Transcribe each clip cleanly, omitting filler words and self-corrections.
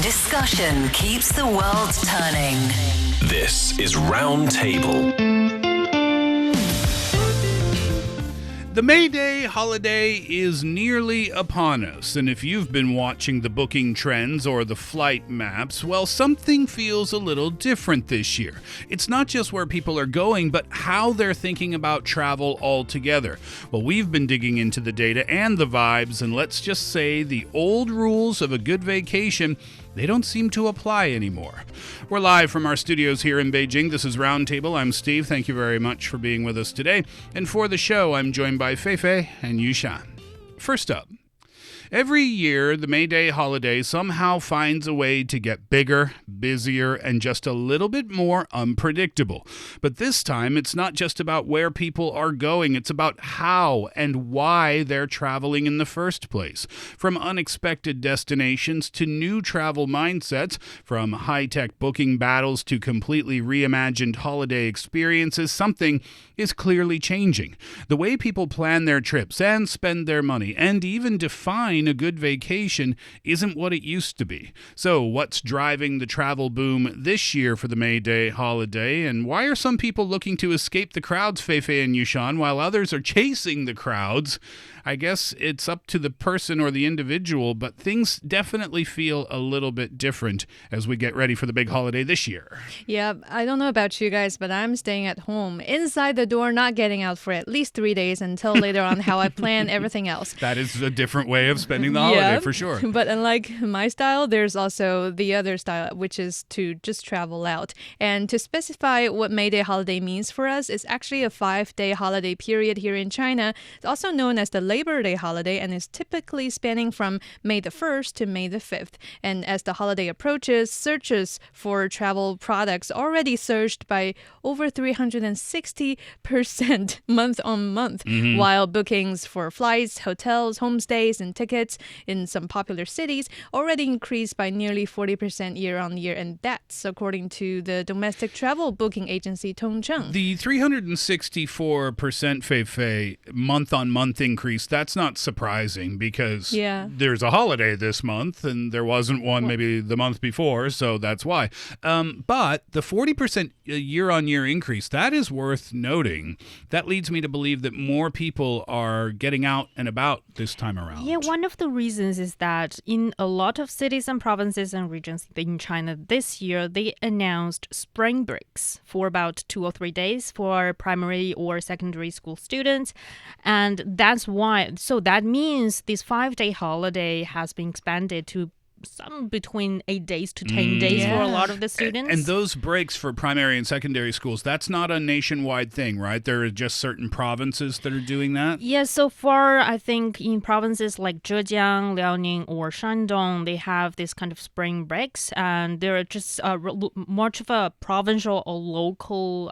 discussion keeps the world turning. This is Roundtable. The May Day holiday is nearly upon us, and if you've been watching the booking trends or the flight maps, well, something feels a little different this year. It's not just where people are going, but how they're thinking about travel altogether. Well, we've been digging into the data and the vibes, and let's just say the old rules of a good vacation, they don't seem to apply anymore. We're live from our studios here in Beijing. This is Roundtable. I'm Steve. Thank you very much for being with us today. And for the show, I'm joined by Fei Fei and Yushan. First up, every year, the May Day holiday somehow finds a way to get bigger, busier, and just a little bit more unpredictable. But this time, it's not just about where people are going. It's about how and why they're traveling in the first place. From unexpected destinations to new travel mindsets, from high-tech booking battles to completely reimagined holiday experiences, something is clearly changing. The way people plan their trips and spend their money and even define a good vacation isn't what it used to be. So what's driving the travel boom this year for the May Day holiday, and why are some people looking to escape the crowds, Fei Fei and Yushan, while others are chasing the crowds? I guess it's up to the person or the individual, but things definitely feel a little bit different as we get ready for the big holiday this year. Yeah, I don't know about you guys, but I'm staying at home, inside the door, not getting out for at least 3 days until later on how I plan everything else. That is a different way of spending the holiday, for sure. But unlike my style, there's also the other style, which is to just travel out. And to specify what May Day holiday means for us, it's actually a 5-day holiday period here in China. It's also known as the Labor Day holiday and is typically spanning from May the 1st to May the 5th. And as the holiday approaches, searches for travel products already surged by over 360% month on month, while bookings for flights, hotels, homestays, and tickets in some popular cities already increased by nearly 40% year on year. And that's according to the domestic travel booking agency Tongcheng. The 364% Fei Fei month-on-month increase, that's not surprising because there's a holiday this month and there wasn't one maybe the month before, so that's why. But the 40% year-on-year increase, that is worth noting. That leads me to believe that more people are getting out and about this time around. Yeah, one of the reasons is that in a lot of cities and provinces and regions in China this year, they announced spring breaks for about 2 or 3 days for primary or secondary school students. And that's why, so that means this 5-day holiday has been expanded to some between 8 days to 10 days for a lot of the students. And those breaks for primary and secondary schools, that's not a nationwide thing, right? There are just certain provinces that are doing that? Yes, so far, I think in provinces like Zhejiang, Liaoning, or Shandong, they have this kind of spring breaks, and there are just much of a provincial or local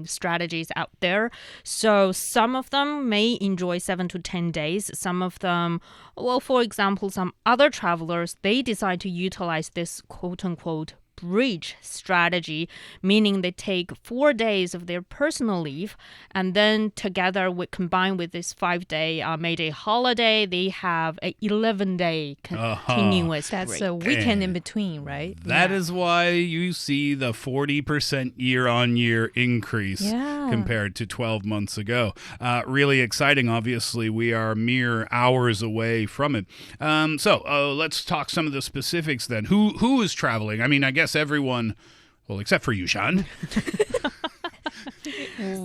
strategies out there. So some of them may enjoy 7 to 10 days. Some of them, well, for example, some other travelers, they decide to utilize this quote-unquote bridge strategy, meaning they take 4 days of their personal leave and then together combined with this 5-day May Day holiday, they have a 11-day continuous break. That's a weekend in between, right? That is why you see the 40% year-on-year increase compared to 12 months ago. Really exciting. Obviously, we are mere hours away from it. So let's talk some of the specifics then. Who is traveling? I mean, I guess everyone, well, except for Yushan.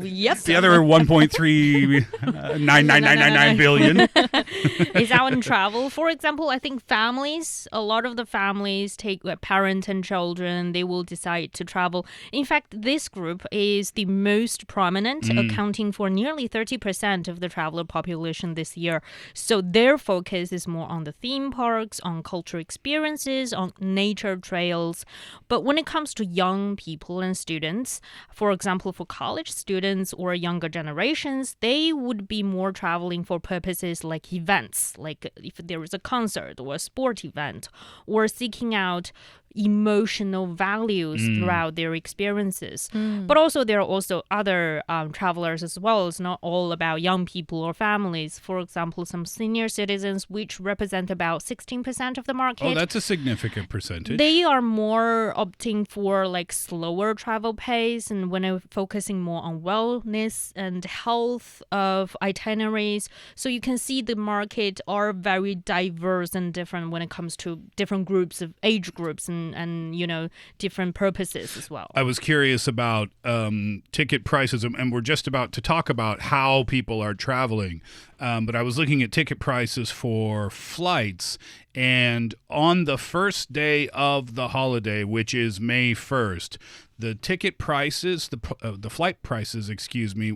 Yes. The other 1.39999 billion is out in travel. For example, I think families, a lot of the families take parents and children, they will decide to travel. In fact, this group is the most prominent, accounting for nearly 30% of the traveler population this year. So their focus is more on the theme parks, on cultural experiences, on nature trails. But when it comes to young people and students, for example, for college students or younger generations, they would be more traveling for purposes like events, like if there is a concert or a sport event, or seeking out emotional values throughout their experiences. But also there are also other travelers as well. It's not all about young people or families. For example, some senior citizens, which represent about 16% of the market. Oh, that's a significant percentage. They are more opting for like slower travel pace and when focusing more on wellness and health of itineraries. So you can see the market are very diverse and different when it comes to different groups of age groups and you know, different purposes as well. I was curious about ticket prices, and we're just about to talk about how people are traveling. But I was looking at ticket prices for flights, and on the first day of the holiday, which is May 1st, the ticket prices, the flight prices,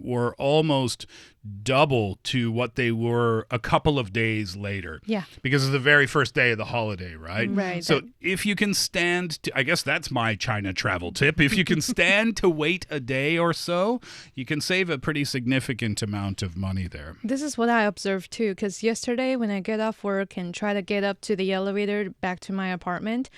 were almost double to what they were a couple of days later. Yeah. Because of the very first day of the holiday, right? Right. So if you can stand to, I guess that's my China travel tip. If you can stand to wait a day or so, you can save a pretty significant amount of money there. This is what I observed too, because yesterday when I get off work and try to get up to the elevator back to my apartment,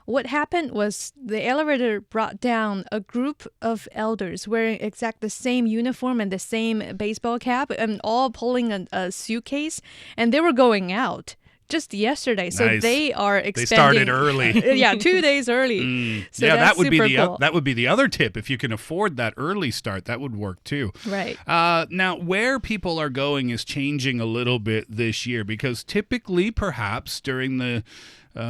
what happened was the elevator brought down a group of elders wearing exact the same uniform and the same baseball cap and all pulling a suitcase, and they were going out just yesterday. So Nice. they are expanding. They started early. Yeah, 2 days early. So yeah, that's that would be super cool. that would be the other tip. If you can afford that early start, that would work too. Right. Now, where people are going is changing a little bit this year because typically, perhaps during the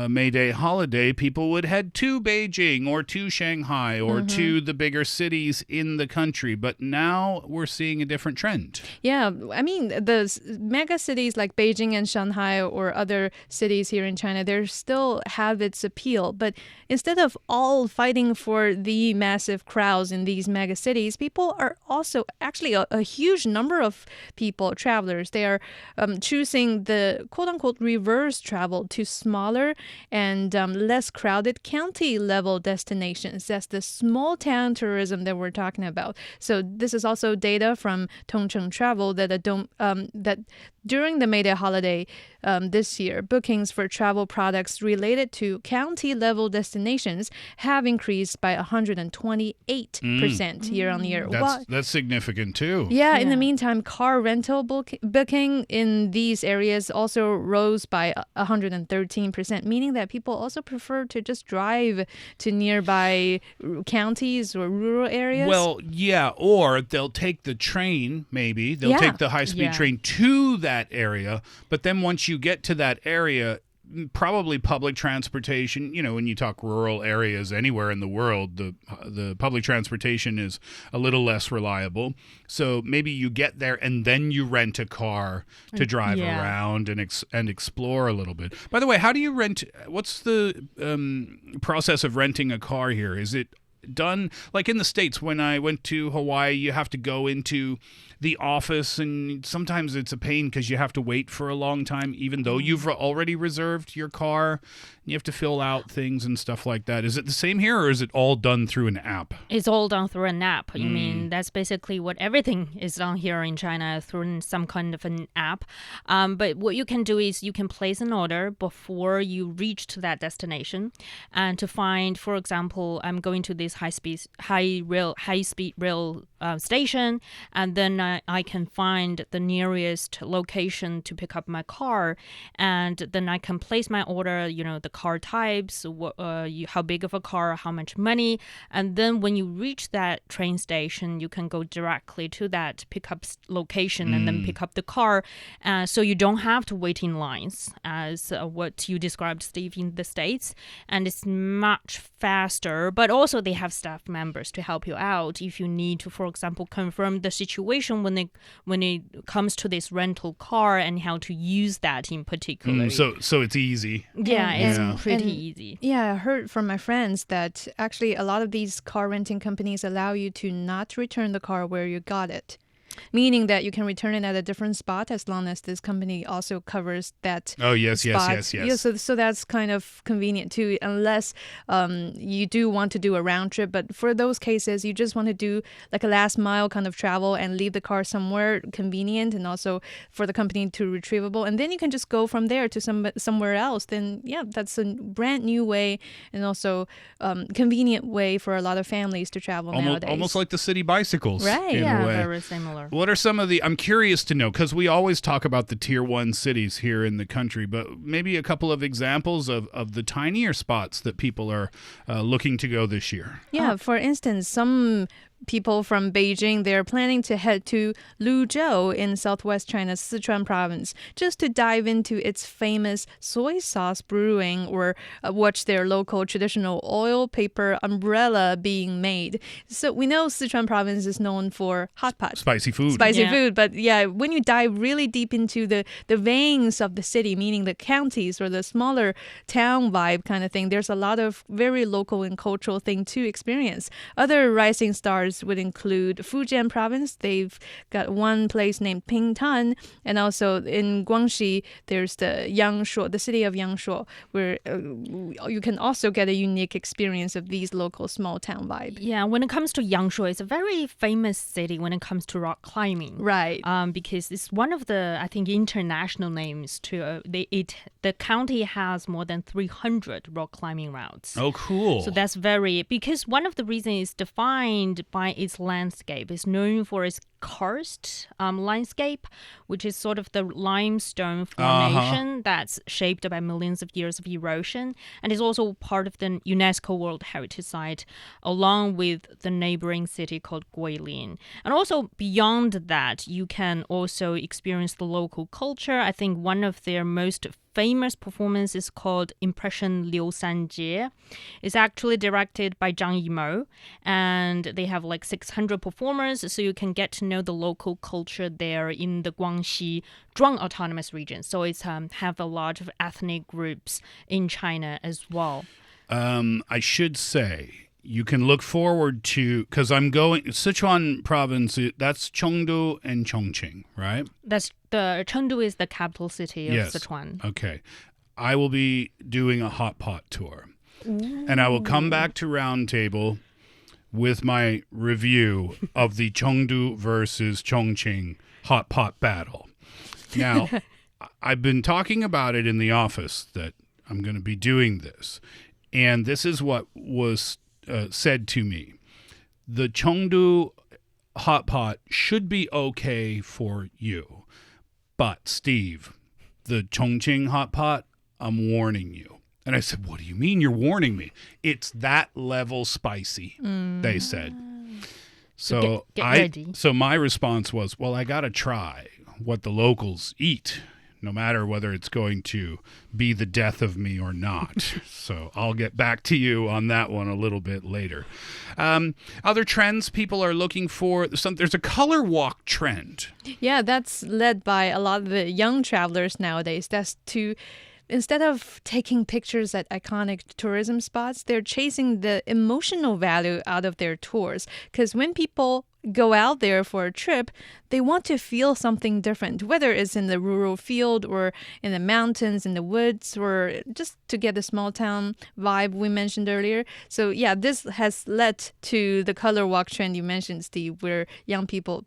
May Day holiday, people would head to Beijing or to Shanghai or to the bigger cities in the country. But now we're seeing a different trend. Yeah, I mean, mega cities like Beijing and Shanghai or other cities here in China, they still have its appeal. But instead of all fighting for the massive crowds in these mega cities, people are also actually a huge number of people, travelers, they are choosing the quote-unquote reverse travel to smaller and less crowded county-level destinations. That's the small-town tourism that we're talking about. So this is also data from Tongcheng Travel that during the May Day holiday this year, bookings for travel products related to county-level destinations have increased by 128% year on year. That's significant too. Yeah, in the meantime, car rental booking in these areas also rose by 113%, meaning that people also prefer to just drive to nearby counties or rural areas. Well, yeah, or they'll take the train, maybe. They'll take the high-speed train to that area, but then once you get to that area, probably public transportation, you know, when you talk rural areas anywhere in the world, the public transportation is a little less reliable. So maybe you get there and then you rent a car to drive around and explore a little bit. By the way, how do you rent? What's the process of renting a car here? Is it done like in the States? When I went to Hawaii, you have to go into the office, and sometimes it's a pain because you have to wait for a long time, even though you've already reserved your car. You have to fill out things and stuff like that. Is it the same here, or is it all done through an app? It's all done through an app. You mean that's basically what everything is done here in China through some kind of an app. But what you can do is you can place an order before you reach to that destination, and to find, for example, I'm going to this high-speed rail station, and then I can find the nearest location to pick up my car, and then I can place my order, you know, the car types, how big of a car, how much money, and then when you reach that train station, you can go directly to that pickup location and then pick up the car, so you don't have to wait in lines as what you described, Steve, in the States, and it's much faster, but also they have staff members to help you out if you need to, for example, confirm the situation when it comes to this rental car and how to use that in particular. So it's easy. Yeah, it's pretty easy. Yeah, I heard from my friends that actually a lot of these car renting companies allow you to not return the car where you got it. meaning that you can return it at a different spot as long as this company also covers that Oh, yes, spot. yes. Yeah, so that's kind of convenient too, unless you do want to do a round trip. But for those cases, you just want to do like a last mile kind of travel and leave the car somewhere convenient and also for the company to retrievable. And then you can just go from there to somewhere else. Then, yeah, that's a brand new way and also convenient way for a lot of families to travel nowadays. Almost like the city bicycles. Right. In Yeah, a way. very similar. What are some of the, I'm curious to know, because we always talk about the tier 1 cities here in the country, but maybe a couple of examples of the tinier spots that people are looking to go this year. Yeah, for instance, some people from Beijing, they're planning to head to Luzhou in southwest China's Sichuan province just to dive into its famous soy sauce brewing or watch their local traditional oil paper umbrella being made. So we know Sichuan province is known for hot pot. Spicy food. Spicy food, but yeah, when you dive really deep into the veins of the city, meaning the counties or the smaller town vibe kind of thing, there's a lot of very local and cultural thing to experience. Other rising stars would include Fujian province. They've got one place named Pingtan, and also in Guangxi, there's the Yangshuo, the city of Yangshuo, where you can also get a unique experience of these local small town vibe. Yeah, when it comes to Yangshuo, it's a very famous city when it comes to rock climbing. Right. Because it's one of the, I think, international names to the county has more than 300 rock climbing routes. Oh, cool. So that's because one of the reasons is defined by its landscape. It's known for its karst landscape, which is sort of the limestone formation that's shaped by millions of years of erosion, and is also part of the UNESCO World Heritage Site, along with the neighboring city called Guilin. And also beyond that, you can also experience the local culture. I think one of their most famous performance is called Impression Liu Sanjie. It's actually directed by Zhang Yimou, and they have like 600 performers, so you can get to know the local culture there in the Guangxi Zhuang Autonomous Region. So it's have a lot of ethnic groups in China as well. I should say, you can look forward to, because I'm going, Sichuan province, that's Chengdu and Chongqing, right? That's the Chengdu is the capital city of Yes. Sichuan. Okay. I will be doing a hot pot tour. And I will come back to Roundtable with my review of the Chengdu versus Chongqing hot pot battle. Now, I've been talking about it in the office that I'm going to be doing this. And this is what was said to me. The Chengdu hot pot should be okay for you. But, Steve, the Chongqing hot pot, I'm warning you. And I said, what do you mean you're warning me? It's that level spicy, they said. So get ready. So my response was, well, I got to try what the locals eat, no matter whether it's going to be the death of me or not. So I'll get back to you on that one a little bit later. Other trends people are looking for, there's a color walk trend. Yeah, that's led by a lot of the young travelers nowadays. That's to, instead of taking pictures at iconic tourism spots, they're chasing the emotional value out of their tours. Because when people go out there for a trip, they want to feel something different, whether it's in the rural field or in the mountains, in the woods, or just to get the small town vibe we mentioned earlier. So yeah, this has led to the color walk trend you mentioned, Steve, where young people,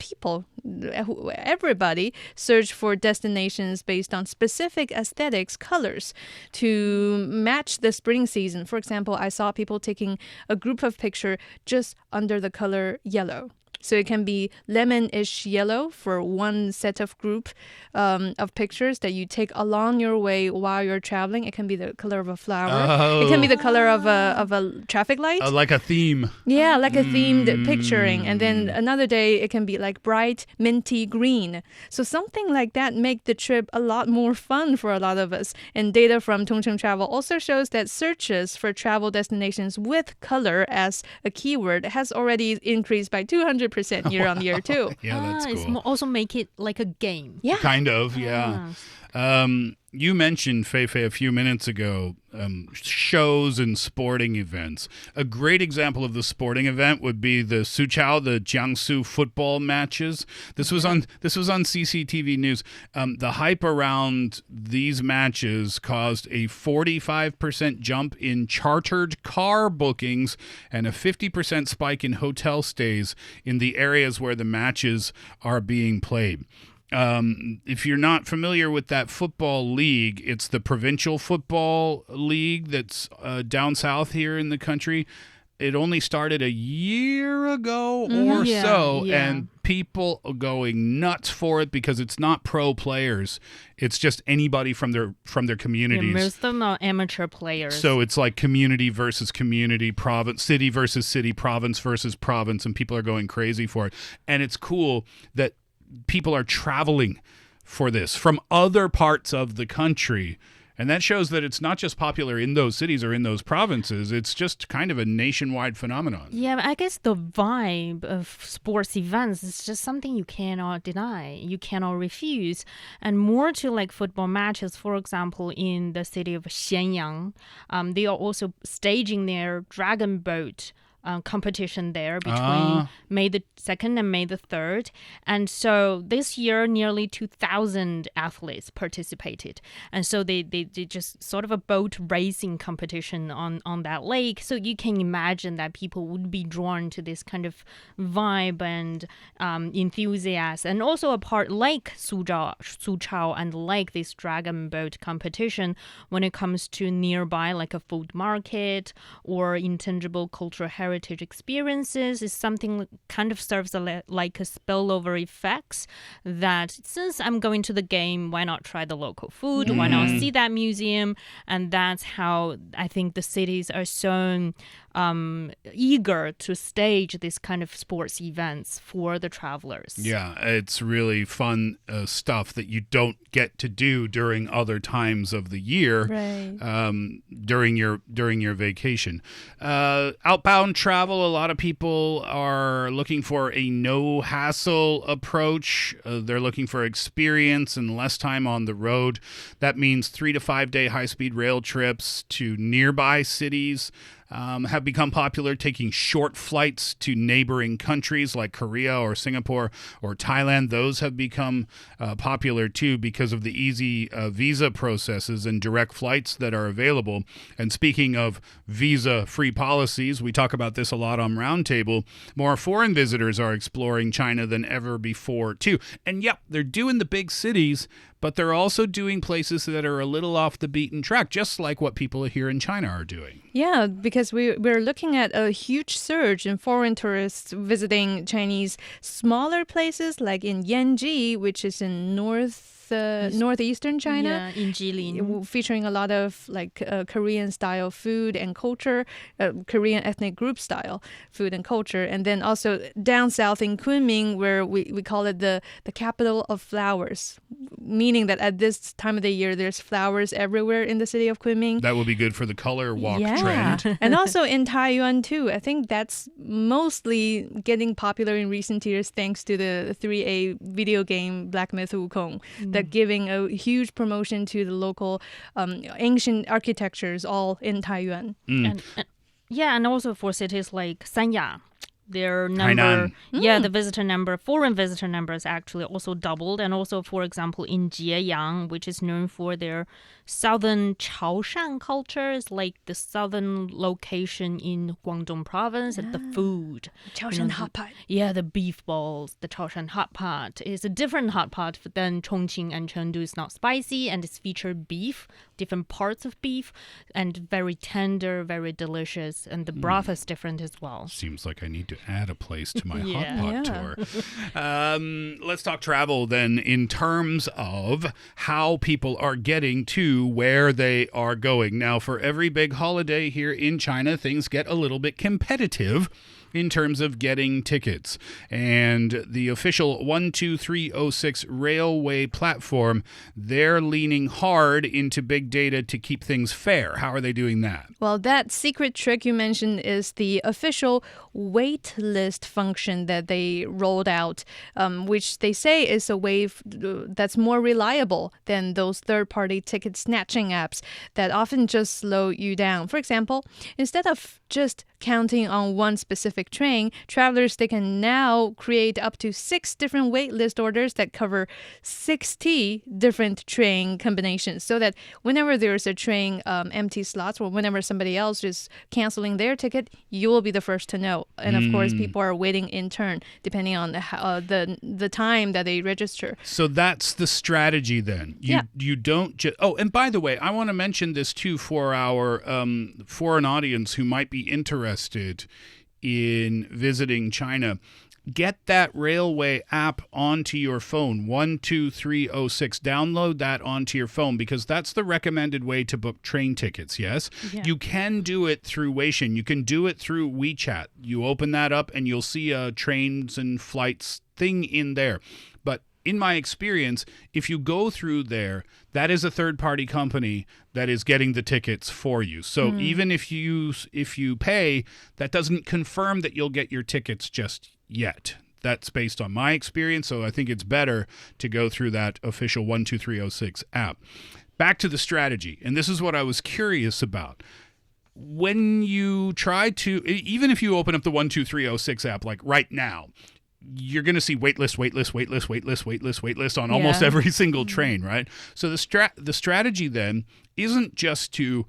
everybody search for destinations based on specific aesthetics, colors to match the spring season. For example, I saw people taking a group of picture just under the color yellow. So it can be lemon-ish yellow for one set of group of pictures that you take along your way while you're traveling. It can be the color of a flower. Oh. It can be the color of a traffic light. Like a theme. Yeah, like a themed picturing. And then another day, it can be like bright minty green. So something like that make the trip a lot more fun for a lot of us. And data from Tongcheng Travel also shows that searches for travel destinations with color as a keyword has already increased by 200% year on year too. Yeah, that's It's cool. also make it like a game. Yeah. Kind of, yeah. You mentioned, Fei Fei, a few minutes ago, shows and sporting events. A great example of the sporting event would be the Suqiao, the Jiangsu football matches. This was on CCTV News. The hype around these matches caused a 45% jump in chartered car bookings and a 50% spike in hotel stays in the areas where the matches are being played. If you're not familiar with that football league, it's the provincial football league that's down south here in the country. It only started a year ago or so, and people are going nuts for it because it's not pro players. It's just anybody from their communities. Yeah, most of them are amateur players. So it's like community versus community, province, city versus city, province versus province, and people are going crazy for it. And it's cool that people are traveling for this from other parts of the country. And that shows that it's not just popular in those cities or in those provinces. It's just kind of a nationwide phenomenon. Yeah, I guess the vibe of sports events is just something you cannot deny. You cannot refuse. And more to like football matches, for example, in the city of Xianyang, they are also staging their dragon boat competition there between May the 2nd and May the 3rd. And so this year, nearly 2,000 athletes participated. And so they just sort of a boat racing competition on that lake. So you can imagine that people would be drawn to this kind of vibe and enthusiasm. And also a part like Suqiao and like this dragon boat competition when it comes to nearby like a food market or intangible cultural heritage experiences is something that kind of serves like a spillover effects that since I'm going to the game, why not try the local food? Why not see that museum? And that's how I think the cities are so eager to stage this kind of sports events for the travelers. Yeah, it's really fun stuff that you don't get to do during other times of the year, during your vacation. Outbound travel, a lot of people are looking for a no-hassle approach. They're looking for experience and less time on the road. That means 3 to 5 day high-speed rail trips to nearby cities. Have become popular, taking short flights to neighboring countries like Korea or Singapore or Thailand. Those have become popular too because of the easy visa processes and direct flights that are available. And speaking of visa-free policies, we talk about this a lot on Roundtable. More foreign visitors are exploring China than ever before too. And yep, they're doing the big cities, but they're also doing places that are a little off the beaten track, just like what people here in China are doing. Yeah, because we're looking at a huge surge in foreign tourists visiting Chinese smaller places like in Yanji, which is in northeastern China. Yeah, in Jilin. Featuring a lot of like Korean style food and culture, Korean ethnic group style food and culture. And then also down south in Kunming, where we call it the capital of flowers, meaning that at this time of the year, there's flowers everywhere in the city of Kunming. That will be good for the color walk trend. And also in Taiyuan too. I think that's mostly getting popular in recent years thanks to the 3A video game Black Myth Wukong, that giving a huge promotion to the local ancient architectures all in Taiyuan. And also for cities like Sanya, their number, the visitor number, foreign visitor numbers actually also doubled. And also, for example, in Jieyang, which is known for their southern Chaoshan culture, is like the southern location in Guangdong province, and the food. Chaoshan hot pot. Yeah, the beef balls, the Chaoshan hot pot is a different hot pot than Chongqing and Chengdu. It's not spicy and it's featured beef, different parts of beef, and very tender, very delicious. And the broth is different as well. Seems like I need to add a place to my hot pot tour. Let's talk travel then in terms of how people are getting to where they are going. Now, for every big holiday here in China, things get a little bit competitive. in terms of getting tickets. And the official 12306 railway platform, they're leaning hard into big data to keep things fair. How are they doing that? Well, that secret trick you mentioned is the official wait list function that they rolled out, which they say is a way that's more reliable than those third-party ticket snatching apps that often just slow you down. For example, instead of just counting on one specific train, travelers, they can now create up to 6 different wait list orders that cover 60 different train combinations, so that whenever there's a train empty slots or whenever somebody else is canceling their ticket, you will be the first to know. And of course, people are waiting in turn depending on the time that they register. So that's the strategy then. You don't just... Oh, and by the way, I want to mention this too for our foreign audience who might be interested in visiting China. Get that railway app onto your phone, 12306. Download that onto your phone because that's the recommended way to book train tickets, yes? Yeah. You can do it through Weixin. You can do it through WeChat. You open that up and you'll see a trains and flights thing in there. But in my experience, if you go through there, that is a third-party company that is getting the tickets for you. So even if you pay, that doesn't confirm that you'll get your tickets just yet. That's based on my experience, so I think it's better to go through that official 12306 app. Back to the strategy, and this is what I was curious about. When you try to, even if you open up the 12306 app like right now, you're going to see waitlist on almost every single train, right? So the strategy then isn't just to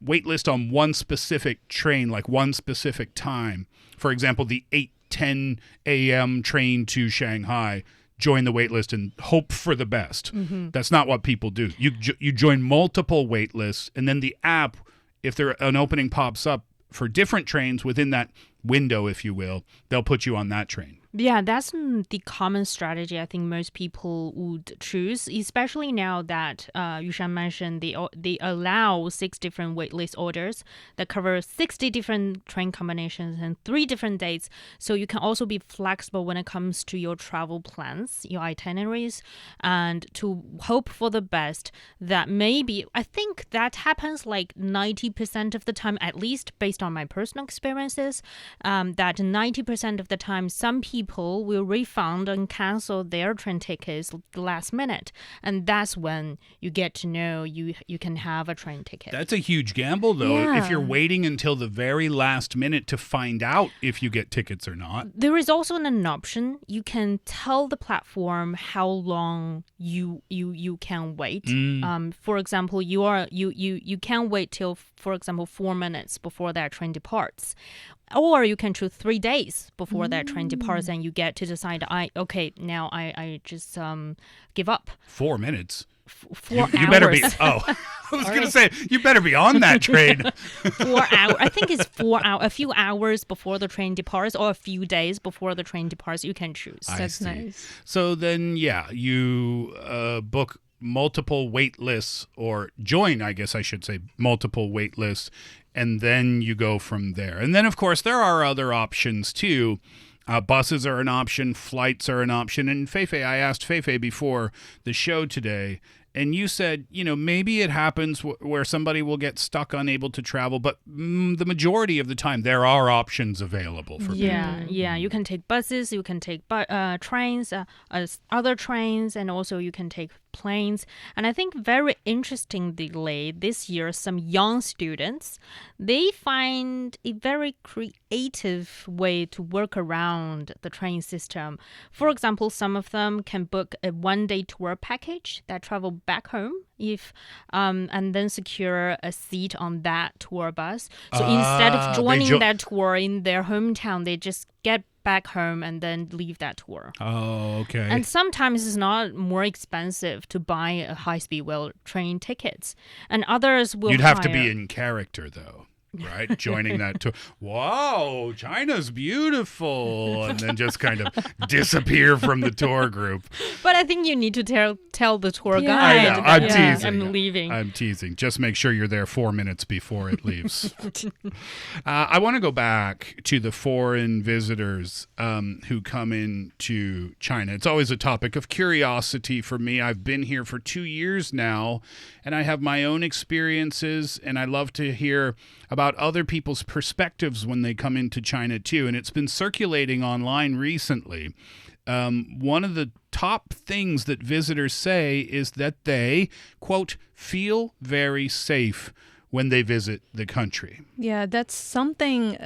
waitlist on one specific train, like one specific time. For example, the 8:10 a.m. train to Shanghai. Join the waitlist and hope for the best. That's not what people do. You join multiple waitlists, and then the app, if an opening pops up for different trains within that window, if you will, they'll put you on that train. Yeah, that's the common strategy I think most people would choose, especially now that Yushan mentioned they allow 6 different waitlist orders that cover 60 different train combinations and 3 different dates. So you can also be flexible when it comes to your travel plans, your itineraries, and to hope for the best. That maybe, I think that happens like 90% of the time, at least based on my personal experiences, that 90% of the time some people will refund and cancel their train tickets the last minute, and that's when you get to know you can have a train ticket. That's a huge gamble, though, if you're waiting until the very last minute to find out if you get tickets or not. There is also an option. You can tell the platform how long you can wait. For example, you can wait till, for example, 4 minutes before that train departs. Or you can choose 3 days before that train departs, and you get to decide, now I just give up. 4 minutes? 4 hours. You better be, I was going to say, you better be on that train. 4 hours. I think it's 4 hours, a few hours before the train departs or a few days before the train departs. You can choose. That's nice. So then, you book multiple wait lists, or join, I guess I should say, multiple wait lists, and then you go from there. And then, of course, there are other options, too. Buses are an option. Flights are an option. And Fei Fei, I asked Fei Fei before the show today, and you said, maybe it happens where somebody will get stuck unable to travel, but the majority of the time there are options available for people. Yeah. You can take buses, you can take trains, other trains, and also you can take planes. And I think very interestingly, this year, some young students, they find a very creative way to work around the train system. For example, some of them can book a one-day tour package that travel back home and then secure a seat on that tour bus. So instead of joining that tour in their hometown, they just get back home and then leave that tour. Oh, okay. And sometimes it's not more expensive to buy a high-speed rail train tickets. And others will You'd have to be in character, though. right? Joining that tour. Wow, China's beautiful. And then just kind of disappear from the tour group. But I think you need to tell the tour Yeah. guide. I know, I'm that, teasing. I'm leaving. I'm teasing. Just make sure you're there 4 minutes before it leaves. I want to go back to the foreign visitors who come into China. It's always a topic of curiosity for me. I've been here for 2 years now, and I have my own experiences, and I love to hear about other people's perspectives when they come into China too. And it's been circulating online recently. One of the top things that visitors say is that they, quote, feel very safe when they visit the country. Yeah, that's something,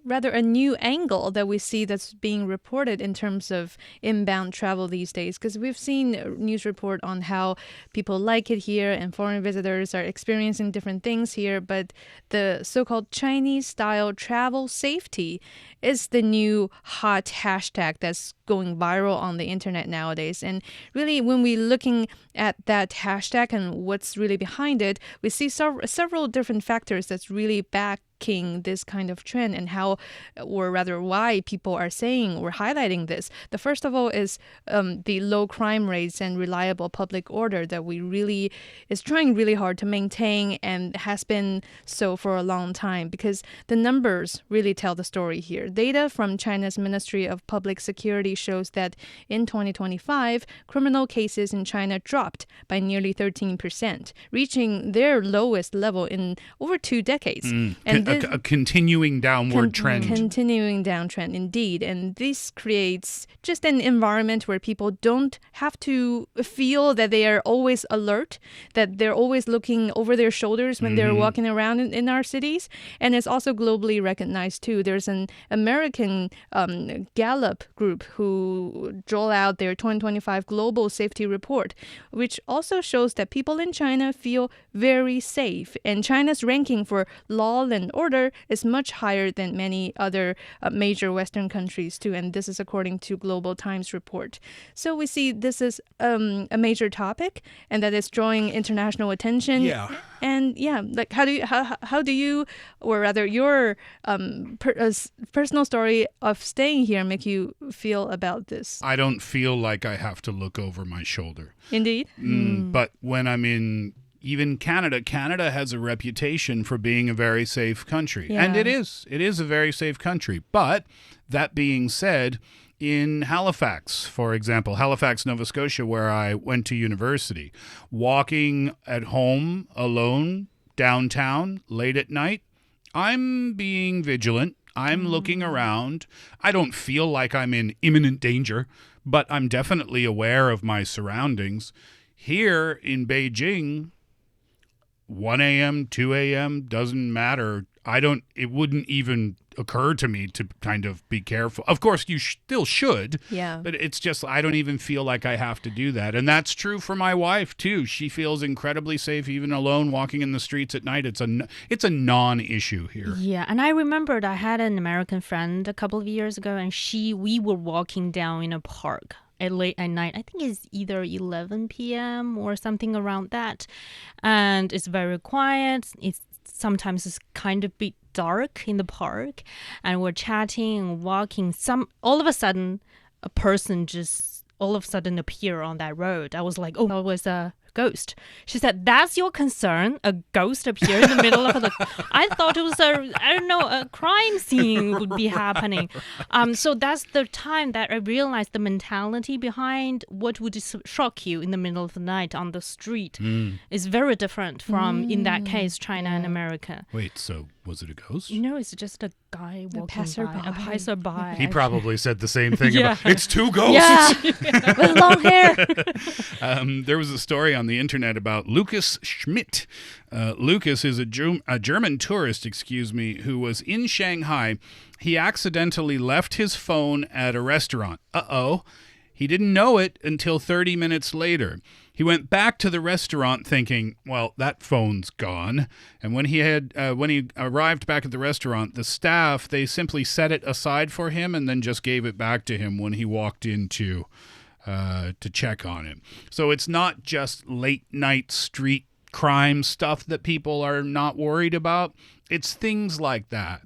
rather a new angle that we see that's being reported in terms of inbound travel these days. Because we've seen news report on how people like it here and foreign visitors are experiencing different things here. But the so-called Chinese-style travel safety is the new hot hashtag that's going viral on the internet nowadays. And really, when we're looking at that hashtag and what's really behind it, we see several different factors that's really backing this kind of trend and how, or rather why people are saying or highlighting this. The first of all is the low crime rates and reliable public order that we really is trying really hard to maintain and has been so for a long time, because the numbers really tell the story here. Data from China's Ministry of Public Security shows that in 2025, criminal cases in China dropped by nearly 13%, reaching their lowest level in over 2 decades. And A continuing downward trend. Continuing downtrend, indeed. And this creates just an environment where people don't have to feel that they are always alert, that they're always looking over their shoulders when they're walking around in our cities. And it's also globally recognized, too. There's an American Gallup group who rolled out their 2025 Global Safety Report, which also shows that people in China feel very safe. And China's ranking for law and order is much higher than many other major Western countries too, and this is according to Global Times report. So we see this is a major topic, and that is drawing international attention. Yeah. And yeah, like how do you, or rather your personal story of staying here make you feel about this? I don't feel like I have to look over my shoulder. Indeed. But when I'm in even Canada has a reputation for being a very safe country. Yeah. And it is a very safe country. But that being said, in Halifax, for example, Halifax, Nova Scotia, where I went to university, walking at home alone downtown late at night, I'm being vigilant. I'm looking around. I don't feel like I'm in imminent danger, but I'm definitely aware of my surroundings. Here in Beijing, 1 a.m., 2 a.m., doesn't matter. It wouldn't even occur to me to kind of be careful. Of course, you still should. Yeah. But it's just, I don't even feel like I have to do that. And that's true for my wife, too. She feels incredibly safe, even alone, walking in the streets at night. It's a non-issue here. Yeah, and I remembered I had an American friend a couple of years ago, and we were walking down in a park late at night. I think it's either 11 p.m. or something around that. And it's very quiet. Sometimes it's kind of bit dark in the park, and we're chatting and walking. All of a sudden, a person just all of a sudden appear on that road. I was like, oh, that was a ghost. She said, that's your concern? A ghost appeared in the middle of the... I thought it was a crime scene would be happening. So that's the time that I realized the mentality behind what would shock you in the middle of the night on the street is very different from, in that case, China and America. Wait, so was it a ghost? No, it's just a guy walking passerby. by. A passerby. He probably said the same thing Yeah. about, it's two ghosts. Yeah, with long hair. There was a story on the internet about Lucas Schmidt. Lucas is a German tourist, who was in Shanghai. He accidentally left his phone at a restaurant. Uh-oh. He didn't know it until 30 minutes later. He went back to the restaurant thinking, well, that phone's gone. And when he arrived back at the restaurant, the staff, they simply set it aside for him and then just gave it back to him when he walked in to check on him. So it's not just late night street crime stuff that people are not worried about. It's things like that.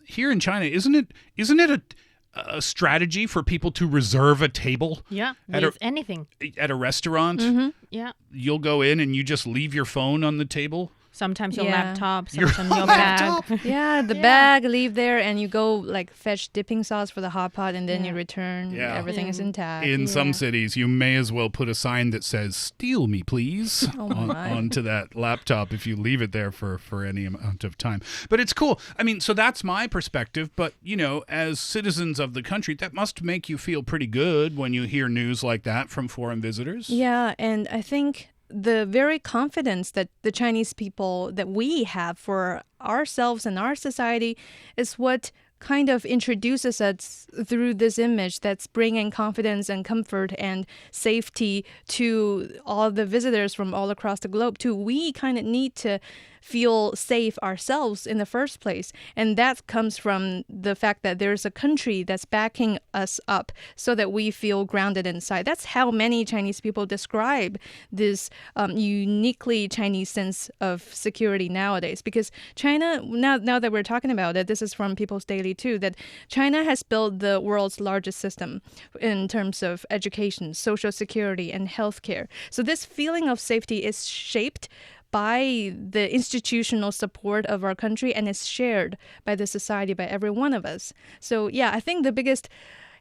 Here in China, isn't it a strategy for people to reserve a table? Yeah, at with anything. At a restaurant? Yeah. You'll go in and you just leave your phone on the table? Sometimes your Yeah. laptop, Your sometimes your bag. laptop? Yeah, the bag leave there, and you go like fetch dipping sauce for the hot pot, and then you return. Yeah. Everything is intact. In some cities, you may as well put a sign that says "Steal me, please" onto that laptop if you leave it there for any amount of time. But it's cool. I mean, so that's my perspective. But, as citizens of the country, that must make you feel pretty good when you hear news like that from foreign visitors. Yeah, and I think the very confidence that the Chinese people that we have for ourselves and our society is what kind of introduces us through this image that's bringing confidence and comfort and safety to all the visitors from all across the globe too. We kind of need to feel safe ourselves in the first place. And that comes from the fact that there's a country that's backing us up so that we feel grounded inside. That's how many Chinese people describe this uniquely Chinese sense of security nowadays. Because China, now that we're talking about it, this is from People's Daily too, that China has built the world's largest system in terms of education, social security, and healthcare. So this feeling of safety is shaped by the institutional support of our country, and is shared by the society, by every one of us. So yeah, I think the biggest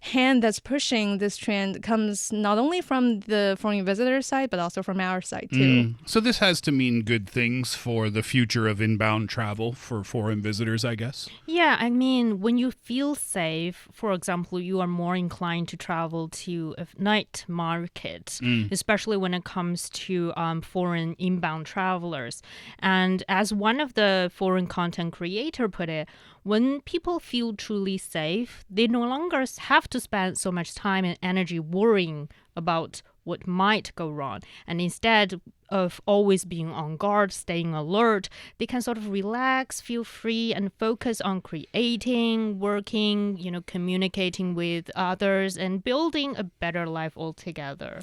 hand that's pushing this trend comes not only from the foreign visitor side, but also from our side too. So this has to mean good things for the future of inbound travel for foreign visitors, I guess. Yeah, I mean, when you feel safe, for example, you are more inclined to travel to a night market, especially when it comes to foreign inbound travelers. And as one of the foreign content creator put it, when people feel truly safe, they no longer have to spend so much time and energy worrying about what might go wrong. And instead of always being on guard, staying alert, they can sort of relax, feel free, and focus on creating, working, communicating with others, and building a better life altogether.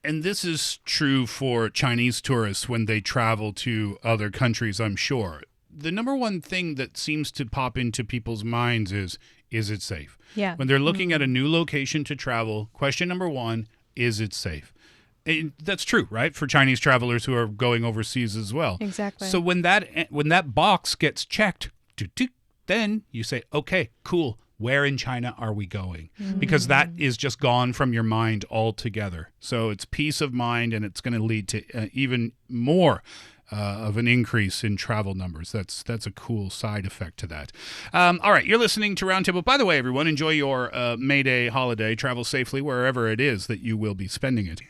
And this is true for Chinese tourists when they travel to other countries, I'm sure. The number one thing that seems to pop into people's minds is it safe? Yeah. When they're looking at a new location to travel, question number one, is it safe? And that's true, right? For Chinese travelers who are going overseas as well. Exactly. So when that box gets checked, then you say, okay, cool. Where in China are we going? Because that is just gone from your mind altogether. So it's peace of mind, and it's going to lead to even more of an increase in travel numbers. That's a cool side effect to that. All right, you're listening to Roundtable. By the way, everyone, enjoy your May Day holiday. Travel safely wherever it is that you will be spending it.